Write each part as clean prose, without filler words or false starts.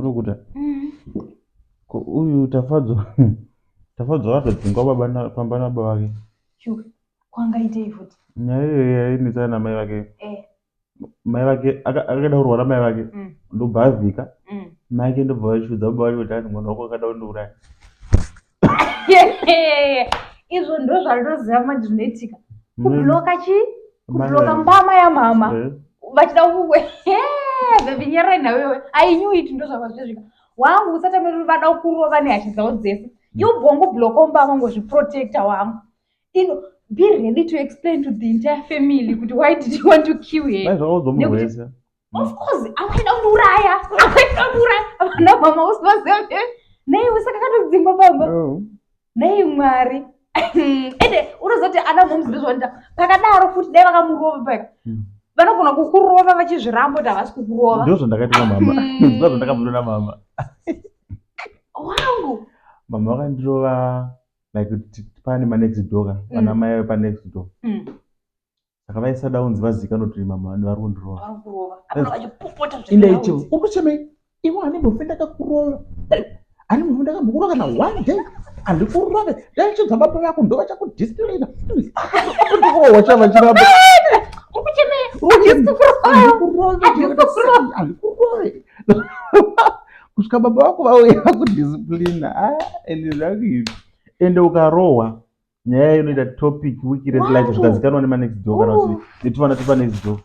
unokuta uyu Tafadzwa wakatodzingwa baba pamba nababa vake. Shuka kwangaitei futi Nyaya iyoyo yainetsa namai vake. Mai vake akada kurwa namai vake ndobva avhika. Mai ake ndobva vachudza baba vake kuti mwana wako akada kundiuraya. izvo ndo zvandinoziva manje zvinoitika kubloka kubloka mbama yamama vachida kuwe bebi nyarai nawewe ainyuiti ndo zvakazvizvika wangu usatamiri vada kurova nehasha dzavo dzese yobongo bloka mbama ngozviprotecta wangu be ready to explain to the entire family kuti why did you want to kill him. Of course akaida kundiuraya vana mama usivaziva nei usaka katodzingwa pamba nei mwari ende unozoti ana momzi ndozvaita pakadaro futi dai vakamurova paka vanogona kukurova vachizviramba kuti havasi kukurova. Ndizvo zvandakati namama ndizvo zvandakabvunza namama wangu mama vakandirova like pane manext door vana mai ave panext door saka vaisada kunzi vazikanwa kuti mama vari kundirova inde ichivo ukuchemei ivo handimbofenda kakurova handimbofenda kakurova kana one day handikurove daichidza baba vako ndo vachakudisciplina akutokohwa chava chiramba handikurove kusvika baba vako vauya kudisciplina ende zvakuizvi ende ukarohwa nyaya inoita topic wiki rese life zvikazikanwa nemanext door kana kuti netivana tipanext door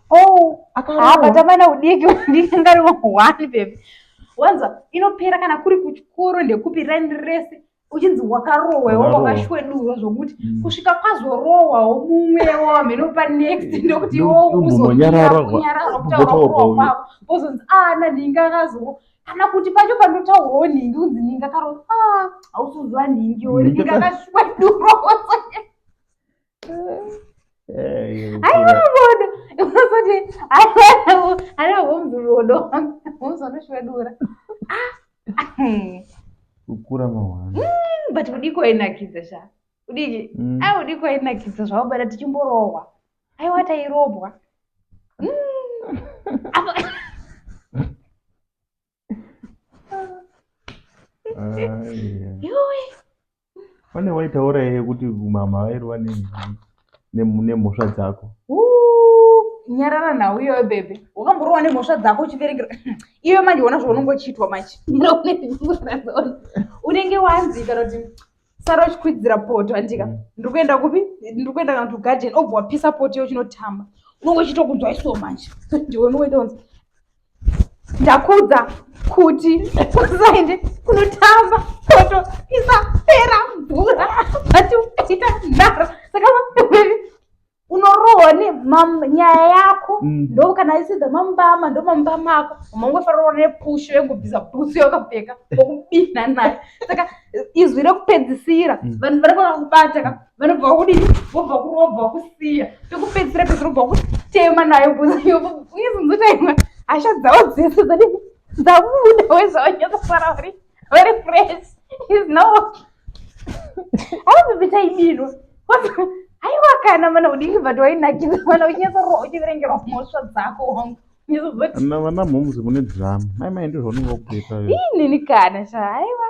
batamana udiki ndingari one baby wanza inopera kana kuri kuchikoro ndekupi rani rese uchinzi wakarohwa iwo wakashwedurwa zvokuti kusvika kwazorohwawo mumwewo wamhenopa next ndokuti iwo uzonyarara kutaura kwako bozonzi nandingi akazoro kana kuti pacho pandotaurwawo nhingi unzi nhingi akarohwa hausuziva nhingiwo nhingi akashwedurwa aivabodo unozoti anahomzuvodo homuzanoshwedura kukura mahwana but udiko ainakidza sha udiki udiko ainakidza zvavabada tichimborohwa aiwa tairobwa pane waitaura iye kuti mama vairwa nemhosva dzako nyarara nhau iyoyo bebe wakamborohwa nemhosva dzako uchiverengera iwe manje ona zvaunongochiitwa manje unenge wanzika kuti sara uchikwidzira poto andika ndiri kuenda kupi ndiri kuenda kana kugarden obva wapisa poto iyo chinotamba unongochitokudzwa iso manje ndiwe unoita unzi ndakudza kuti usaende kunotamba poto isapera mvura ati ukaita nharo saka unorohwa nenyaya yako ndo kana isidza mambama ndo mambama ako mangofarwa nepusho yengobvisa bhutsu yakapfeka okubina nayo saka izwi rekupedzisira vanhu varikona kubata vanobva kudini vobva kurobva kusiya pekupedzisira pezirobva kutema nayo bhutsu izonzotaimwa hasha dzavo dzese dzabuda wezvavanyatosara very fresh is no avabebetaibinwa aiwa kana mana udiki but wainakidza mana uchinyatsorwa uchiverengerwa mhosva dzako wangu vana mhomzi mune dhirama mai ndizvo unenge wakutoita inini kana sha aiwa